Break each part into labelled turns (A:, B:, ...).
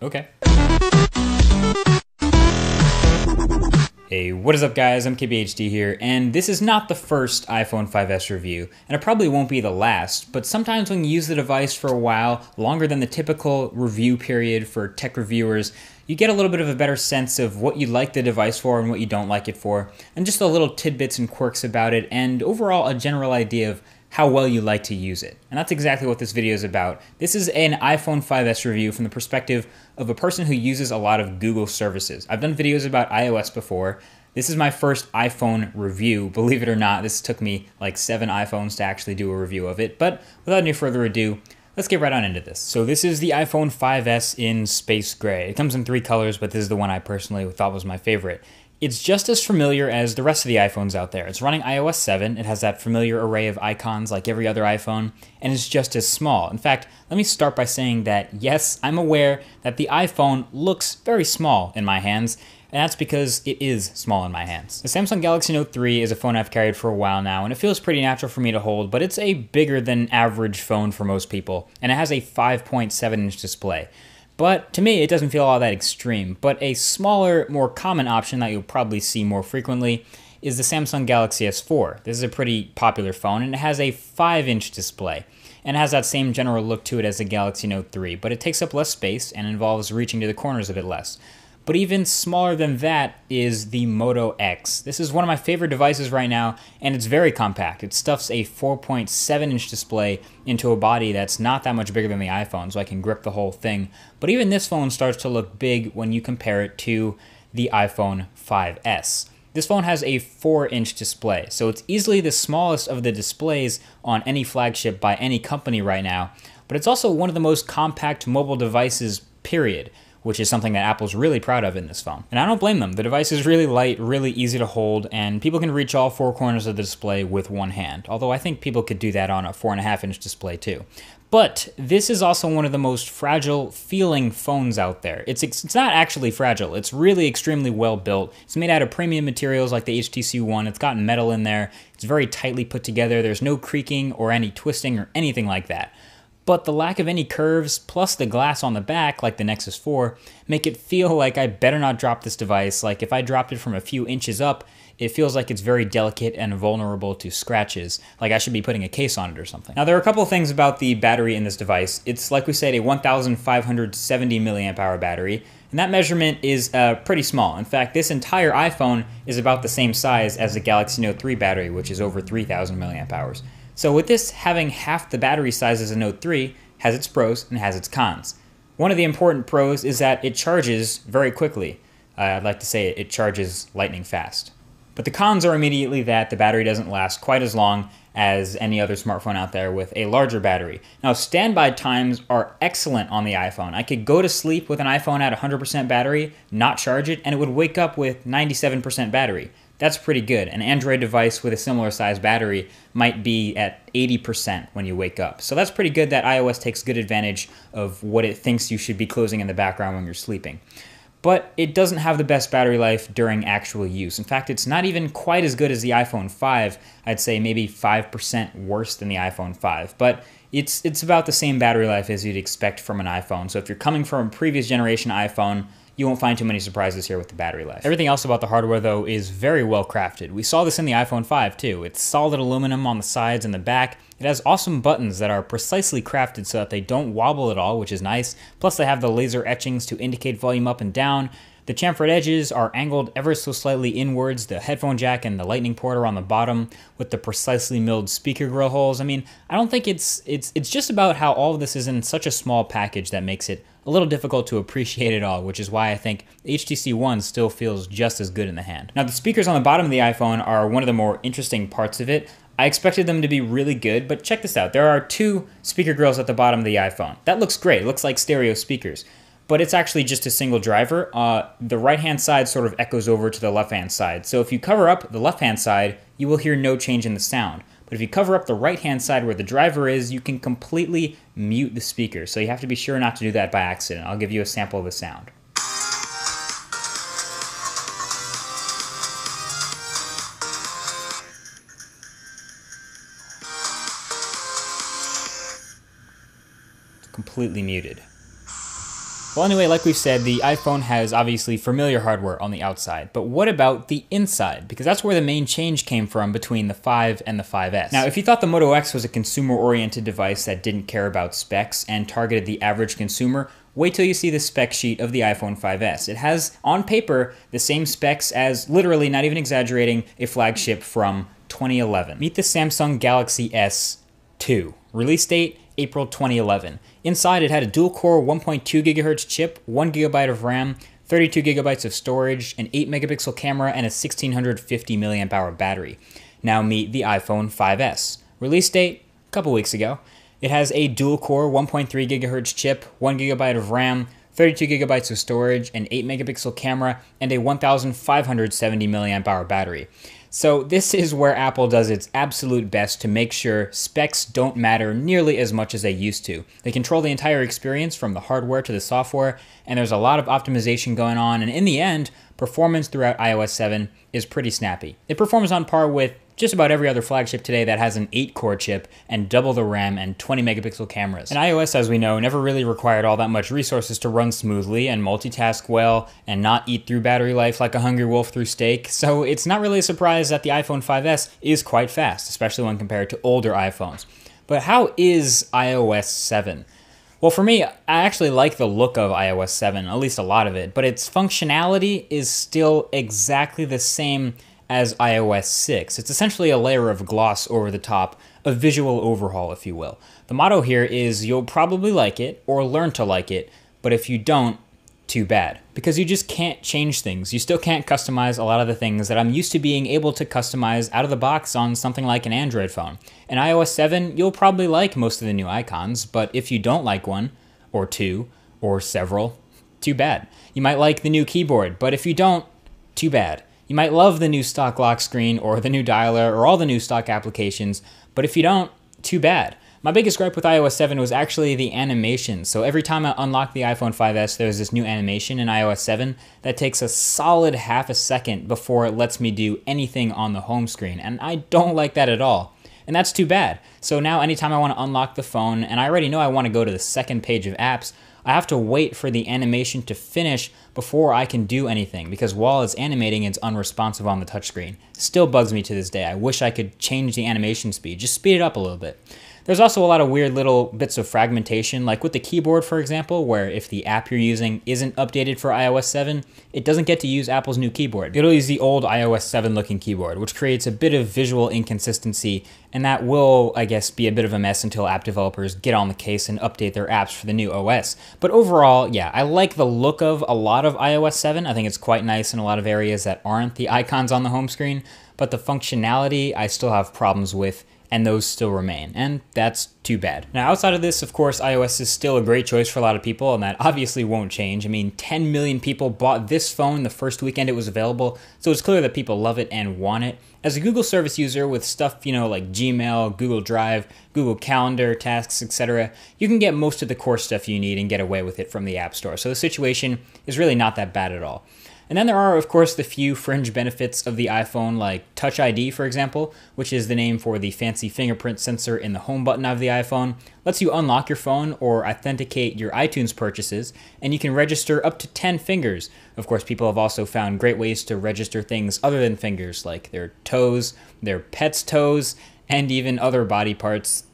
A: Okay. Hey, what is up guys? I'm KBHD here, and this is not the first iPhone 5S review, and it probably won't be the last, but sometimes when you use the device for a while, longer than the typical review period for tech reviewers, you get a little bit of a better sense of what you like the device for and what you don't like it for, and just a little tidbits and quirks about it, and overall a general idea of how well you like to use it. And that's exactly what this video is about. This is an iPhone 5S review from the perspective of a person who uses a lot of Google services. I've done videos about iOS before. This is my first iPhone review. Believe it or not, this took me like 7 iPhones to actually do a review of it. But without any further ado, let's get right on into this. So this is the iPhone 5S in Space Gray. It comes in 3 colors, but this is the one I personally thought was my favorite. It's just as familiar as the rest of the iPhones out there. It's running iOS 7, it has that familiar array of icons like every other iPhone, and it's just as small. In fact, let me start by saying that yes, I'm aware that the iPhone looks very small in my hands, and that's because it is small in my hands. The Samsung Galaxy Note 3 is a phone I've carried for a while now, and it feels pretty natural for me to hold, but it's a bigger than average phone for most people, and it has a 5.7-inch display. But to me, it doesn't feel all that extreme. But a smaller, more common option that you'll probably see more frequently is the Samsung Galaxy S4. This is a pretty popular phone, and it has a 5-inch display. And it has that same general look to it as the Galaxy Note 3, but it takes up less space and involves reaching to the corners a bit less. But even smaller than that is the Moto X. This is one of my favorite devices right now, and it's very compact. It stuffs a 4.7-inch display into a body that's not that much bigger than the iPhone, so I can grip the whole thing. But even this phone starts to look big when you compare it to the iPhone 5S. This phone has a 4-inch display, so it's easily the smallest of the displays on any flagship by any company right now, but it's also one of the most compact mobile devices, period, which is something that Apple's really proud of in this phone. And I don't blame them. The device is really light, really easy to hold, and people can reach all 4 corners of the display with one hand, although I think people could do that on a 4.5-inch display too. But this is also one of the most fragile feeling phones out there. It's not actually fragile. It's really extremely well built. It's made out of premium materials like the HTC One. It's got metal in there. It's very tightly put together. There's no creaking or any twisting or anything like that. But the lack of any curves, plus the glass on the back, like the Nexus 4, make it feel like I better not drop this device. Like if I dropped it from a few inches up, it feels like it's very delicate and vulnerable to scratches, like I should be putting a case on it or something. Now there are a couple of things about the battery in this device. It's, like we said, a 1,570 milliamp hour battery, and that measurement is pretty small. In fact, this entire iPhone is about the same size as the Galaxy Note 3 battery, which is over 3,000 milliamp hours. So with this having half the battery size as a Note 3, has its pros and has its cons. One of the important pros is that it charges very quickly. I'd like to say it charges lightning fast. But the cons are immediately that the battery doesn't last quite as long as any other smartphone out there with a larger battery. Now, standby times are excellent on the iPhone. I could go to sleep with an iPhone at 100% battery, not charge it, and it would wake up with 97% battery. That's pretty good. An Android device with a similar size battery might be at 80% when you wake up. So that's pretty good that iOS takes good advantage of what it thinks you should be closing in the background when you're sleeping. But it doesn't have the best battery life during actual use. In fact, it's not even quite as good as the iPhone 5. I'd say maybe 5% worse than the iPhone 5. But it's about the same battery life as you'd expect from an iPhone. So if you're coming from a previous generation iPhone, you won't find too many surprises here with the battery life. Everything else about the hardware, though, is very well crafted. We saw this in the iPhone 5, too. It's solid aluminum on the sides and the back. It has awesome buttons that are precisely crafted so that they don't wobble at all, which is nice. Plus, they have the laser etchings to indicate volume up and down. The chamfered edges are angled ever so slightly inwards. The headphone jack and the lightning port are on the bottom with the precisely milled speaker grill holes. I mean, I don't think it's just about how all of this is in such a small package that makes it a little difficult to appreciate it all, which is why I think the HTC One still feels just as good in the hand. Now, the speakers on the bottom of the iPhone are one of the more interesting parts of it. I expected them to be really good, but check this out. There are 2 speaker grills at the bottom of the iPhone. That looks great. It looks like stereo speakers. But it's actually just a single driver. The right-hand side sort of echoes over to the left-hand side. So if you cover up the left-hand side, you will hear no change in the sound. But if you cover up the right-hand side where the driver is, you can completely mute the speaker. So you have to be sure not to do that by accident. I'll give you a sample of the sound. Completely muted. Well, anyway, like we've said, the iPhone has obviously familiar hardware on the outside, but what about the inside? Because that's where the main change came from between the 5 and the 5S. Now, if you thought the Moto X was a consumer-oriented device that didn't care about specs and targeted the average consumer, wait till you see the spec sheet of the iPhone 5S. It has, on paper, the same specs as, literally, not even exaggerating, a flagship from 2011. Meet the Samsung Galaxy S2. Release date, April 2011. Inside, it had a dual-core 1.2 GHz chip, 1 GB of RAM, 32 GB of storage, an 8-megapixel camera, and a 1650 mAh battery. Now meet the iPhone 5S. Release date, a couple weeks ago. It has a dual-core 1.3 GHz chip, 1 GB of RAM, 32 GB of storage, an 8-megapixel camera, and a 1570 mAh battery. So this is where Apple does its absolute best to make sure specs don't matter nearly as much as they used to. They control the entire experience from the hardware to the software, and there's a lot of optimization going on, and in the end, performance throughout iOS 7 is pretty snappy. It performs on par with just about every other flagship today that has an 8-core chip and double the RAM and 20-megapixel cameras. And iOS, as we know, never really required all that much resources to run smoothly and multitask well and not eat through battery life like a hungry wolf through steak, so it's not really a surprise that the iPhone 5S is quite fast, especially when compared to older iPhones. But how is iOS 7? Well, for me, I actually like the look of iOS 7, at least a lot of it, but its functionality is still exactly the same as iOS 6. It's essentially a layer of gloss over the top, a visual overhaul, if you will. The motto here is you'll probably like it or learn to like it, but if you don't, too bad. Because you just can't change things. You still can't customize a lot of the things that I'm used to being able to customize out of the box on something like an Android phone. In iOS 7, you'll probably like most of the new icons, but if you don't like one, or two, or several, too bad. You might like the new keyboard, but if you don't, too bad. You might love the new stock lock screen or the new dialer or all the new stock applications, but if you don't, too bad. My biggest gripe with iOS 7 was actually the animation. So every time I unlock the iPhone 5S, there's this new animation in iOS 7 that takes a solid half a second before it lets me do anything on the home screen, and I don't like that at all. And that's too bad. So now anytime I want to unlock the phone, and I already know I want to go to the second page of apps, I have to wait for the animation to finish before I can do anything, because while it's animating, it's unresponsive on the touchscreen. Still bugs me to this day. I wish I could change the animation speed, just speed it up a little bit. There's also a lot of weird little bits of fragmentation, like with the keyboard, for example, where if the app you're using isn't updated for iOS 7, it doesn't get to use Apple's new keyboard. It'll use the old iOS 7 looking keyboard, which creates a bit of visual inconsistency, and that will, I guess, be a bit of a mess until app developers get on the case and update their apps for the new OS. But overall, yeah, I like the look of a lot of iOS 7. I think it's quite nice in a lot of areas that aren't the icons on the home screen, but the functionality I still have problems with, and those still remain, and that's too bad. Now, outside of this, of course, iOS is still a great choice for a lot of people, and that obviously won't change. I mean, 10 million people bought this phone the first weekend it was available, so it's clear that people love it and want it. As a Google service user with stuff, like Gmail, Google Drive, Google Calendar, Tasks, etc., you can get most of the core stuff you need and get away with it from the App Store, so the situation is really not that bad at all. And then there are, of course, the few fringe benefits of the iPhone, like Touch ID, for example, which is the name for the fancy fingerprint sensor in the home button of the iPhone. Lets you unlock your phone or authenticate your iTunes purchases, and you can register up to 10 fingers. Of course, people have also found great ways to register things other than fingers, like their toes, their pets' toes, and even other body parts.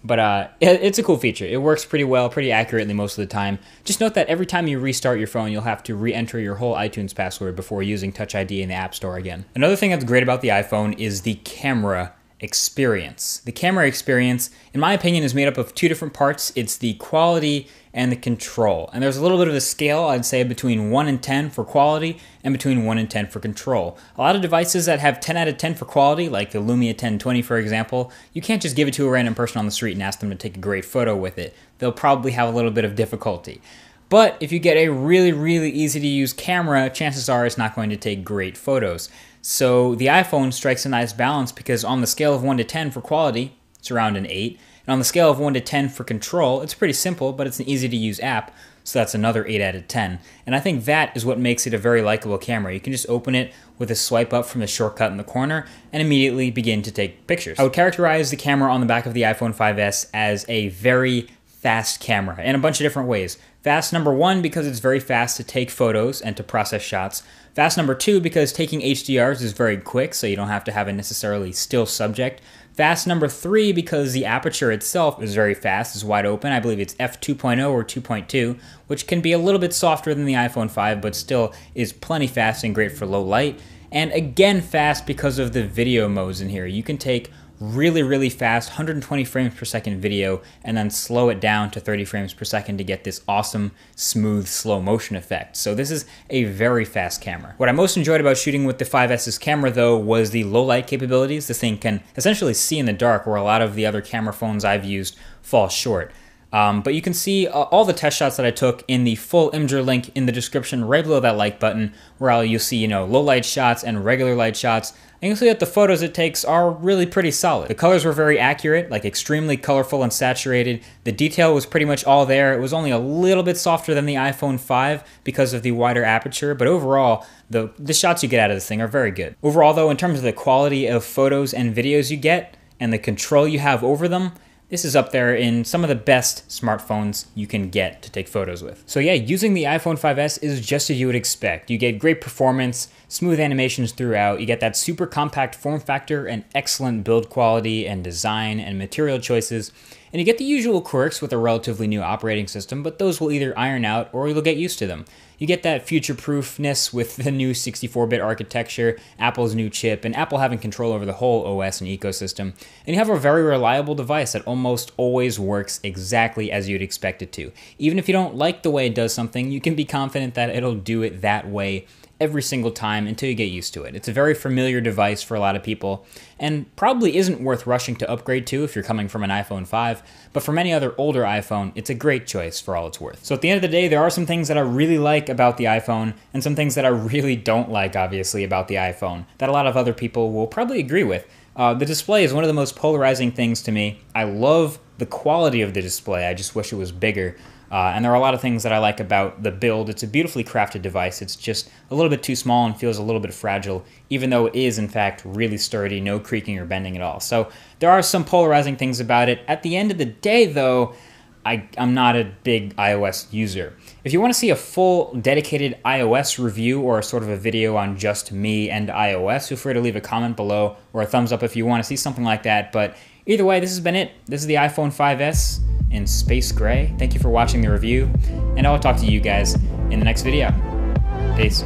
A: But it's a cool feature. It works pretty well, pretty accurately most of the time. Just note that every time you restart your phone, you'll have to re-enter your whole iTunes password before using Touch ID in the App Store again. Another thing that's great about the iPhone is the camera experience. The camera experience, in my opinion, is made up of two different parts. It's the quality and the control. And there's a little bit of a scale, I'd say, between 1 and 10 for quality and between 1 and 10 for control. A lot of devices that have 10 out of 10 for quality, like the Lumia 1020, for example, you can't just give it to a random person on the street and ask them to take a great photo with it. They'll probably have a little bit of difficulty. But if you get a really, really easy to use camera, chances are it's not going to take great photos. So the iPhone strikes a nice balance because on the scale of 1 to 10 for quality, it's around an 8. And on the scale of 1 to 10 for control, it's pretty simple, but it's an easy-to-use app, so that's another 8 out of 10. And I think that is what makes it a very likable camera. You can just open it with a swipe up from the shortcut in the corner and immediately begin to take pictures. I would characterize the camera on the back of the iPhone 5S as a very fast camera in a bunch of different ways. Fast number 1 because it's very fast to take photos and to process shots. Fast number 2 because taking HDRs is very quick, so you don't have to have a necessarily still subject. Fast number 3 because the aperture itself is very fast, it's wide open. I believe it's f2.0 or 2.2, which can be a little bit softer than the iPhone 5, but still is plenty fast and great for low light. And again, fast because of the video modes in here. You can take really fast 120 frames per second video and then slow it down to 30 frames per second to get this awesome smooth slow motion effect. So this is a very fast camera. What I most enjoyed about shooting with the 5S's camera though was the low light capabilities. This thing can essentially see in the dark where a lot of the other camera phones I've used fall short. But you can see all the test shots that I took in the full Imgur link in the description right below that like button, where you'll see, low light shots and regular light shots. And you'll see that the photos it takes are really pretty solid. The colors were very accurate, like extremely colorful and saturated. The detail was pretty much all there. It was only a little bit softer than the iPhone 5 because of the wider aperture, but overall, the shots you get out of this thing are very good. Overall though, in terms of the quality of photos and videos you get, and the control you have over them, this is up there in some of the best smartphones you can get to take photos with. So yeah, using the iPhone 5S is just as you would expect. You get great performance, smooth animations throughout, you get that super compact form factor and excellent build quality and design and material choices, and you get the usual quirks with a relatively new operating system, but those will either iron out or you'll get used to them. You get that future-proofness with the new 64-bit architecture, Apple's new chip, and Apple having control over the whole OS and ecosystem. And you have a very reliable device that almost always works exactly as you'd expect it to. Even if you don't like the way it does something, you can be confident that it'll do it that way every single time until you get used to it. It's a very familiar device for a lot of people, and probably isn't worth rushing to upgrade to if you're coming from an iPhone 5, but for many other older iPhone, it's a great choice for all it's worth. So at the end of the day, there are some things that I really like about the iPhone, and some things that I really don't like, obviously, about the iPhone, that a lot of other people will probably agree with. The display is one of the most polarizing things to me. I love the quality of the display, I just wish it was bigger. And there are a lot of things that I like about the build. It's a beautifully crafted device. It's just a little bit too small and feels a little bit fragile, even though it is, in fact, really sturdy, no creaking or bending at all. So there are some polarizing things about it. At the end of the day, though, I'm not a big iOS user. If you want to see a full dedicated iOS review or sort of a video on just me and iOS, feel free to leave a comment below or a thumbs up if you want to see something like that. But either way, this has been it. This is the iPhone 5S in space gray. Thank you for watching the review, and I'll talk to you guys in the next video. Peace.